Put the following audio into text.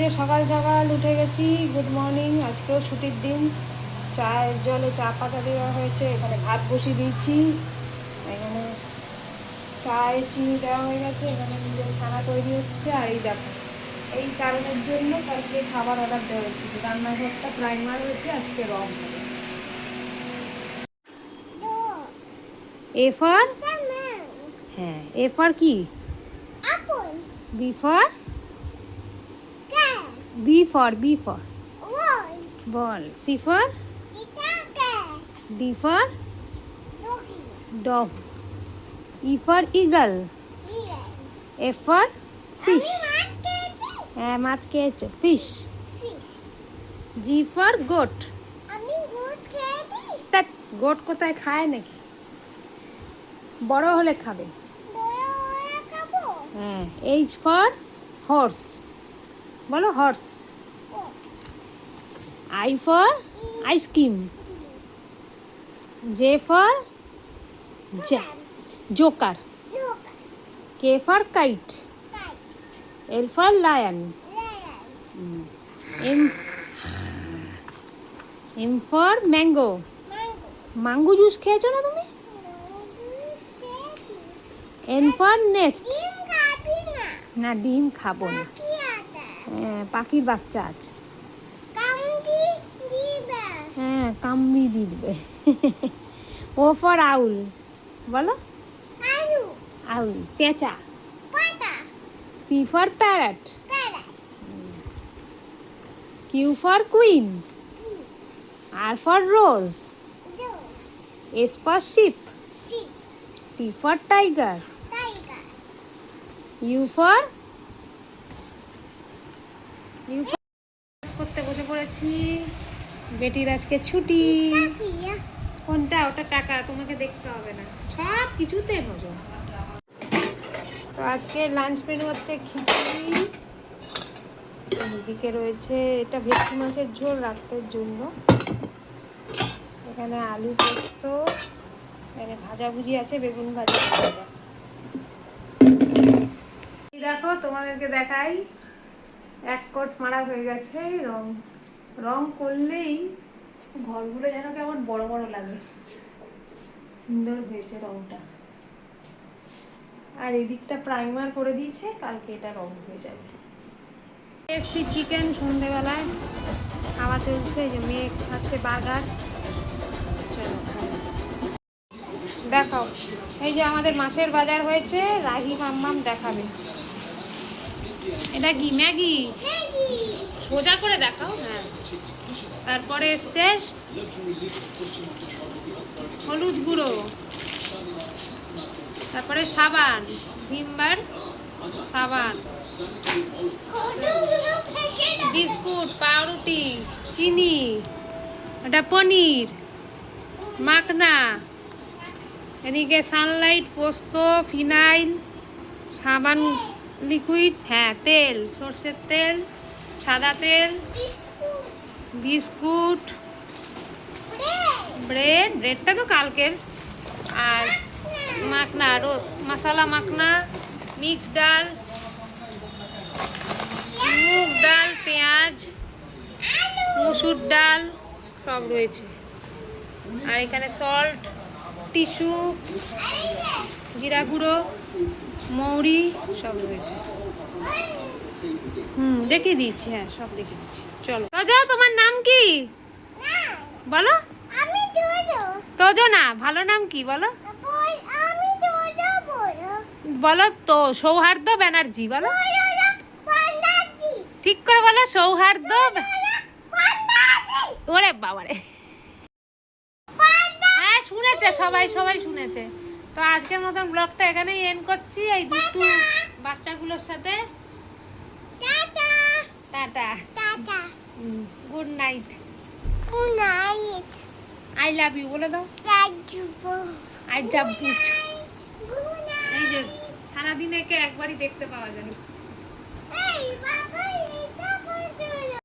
যে সকাল সকাল উঠে গেছি। Good morning. আজকেও ছুটির দিন। চায়ের জলে চা পাতা দেওয়া হয়েছে, এখানে ভাত বসিয়ে দিয়েছি, এখানে চায়ে চিনি দেওয়া হয়ে গেছে, এখানে নিজের ছানা তৈরি হচ্ছে। আর এই দেখো, এই কারণের জন্য কালকে খাবার অর্ডার দেওয়া হচ্ছে। রান্নাঘরটা প্রাইমার হয়েছে, আজকে রং হবে। এ ফর, হ্যাঁ এ ফর কি? B for, B for ball. C for, D for dog, E for eagle, F for fish, হ্যাঁ মাছ খেয়েছো, fish. G for goat, goat কোথায় খায় নাকি, বড় হলে খাবে। হ্যাঁ এইচ ফর হর্স, বলো horse. I for ice cream, J for joker, K for kite, L for lion, M for mango. Mango juice খেয়েছো না তুমি? এন ফর নেস্ট, না ডিম খাবো না। হ্যাঁ পাখির বাচ্চা আছে, হ্যাঁ কামড়ি দিবে। ও ফর আউল, বলো আউল, পেঁচা। P for parrot, Q for queen, R for rose, S for sheep, T for tiger, U for করতে বসে পড়েছি। বেটির আজকে ছুটি। কোনটা? ওটা টাকা, তোমাকে দেখতে হবে না, সব কিছুতে নজর। তো আজকে লাঞ্চ মেনু হচ্ছে খিচুড়ি, এদিকে রয়েছে এটা ভেটকি মাছের ঝোল রাতের জন্য, এখানে আলু পোস্ত, এখানে ভাজাভুজি আছে, বেগুন ভাজা। দেখো তোমাদেরকে দেখাই, এক কোট মারা হয়ে গেছে। রং রং করলেই ঘরগুলো যেন কেমন বড় বড় লাগে, সুন্দর হয়েছে রংটা। আর এদিকটা প্রাইমার করে দিয়েছে, কালকে এটা রং হয়ে যাবে। KFC চিকেন সন্ধেবেলায় খাওয়া চলছে, এই যে মেয়ে খাচ্ছে বার্গার। চলো খাই। দেখাও, এই যে আমাদের মাছের বাজার হয়েছে, রাহি মাম্মাম দেখাবে। এটা কি ম্যাগি? সোজা করে দেখাও। হ্যাঁ, তারপরে এসছে হলুদ গুঁড়ো, তারপরে সাবান, ভিমবার সাবান, বিস্কুট, পাউরুটি, চিনি, এটা পনির, মাখনা, এদিকে সানলাইট, পোস্ত, ফিনাইল, সাবান লিকুইড, হ্যাঁ তেল, সর্ষের তেল, সাদা তেল, বিস্কুট, ব্রেডটা তো কালকের, আর মাখনা, মশলা মাখনা, মিক্স ডাল, মুগ ডাল, পেঁয়াজ, মুসুর ডাল সব রয়েছে। আর এখানে সল্ট, টিস্যু, জিরা গুঁড়ো, মৌরি সব রয়েছে। দেখিয়ে দিয়েছি, হ্যাঁ সব দেখিয়ে দিচ্ছি। চলো তোজো, তোমার নাম কি বলো? তোজো না, ভালো নাম কি বলো? বলো তো, সৌহার্দ্য ব্যানার্জি বলো, ঠিক করে বলো, সৌহার্দ্য। ওরে বাবারে, হ্যাঁ শুনেছে সবাই, সবাই শুনেছে। তো আজকের মতন ব্লগটা এখানেই এন্ড করছি, এই দুষ্টু বাচ্চাগুলোর সাথে। Tata, good night, I love you বলে দাও। I love you. এই যে সারাদিন একে একবারই দেখতে পাওয়া যায়।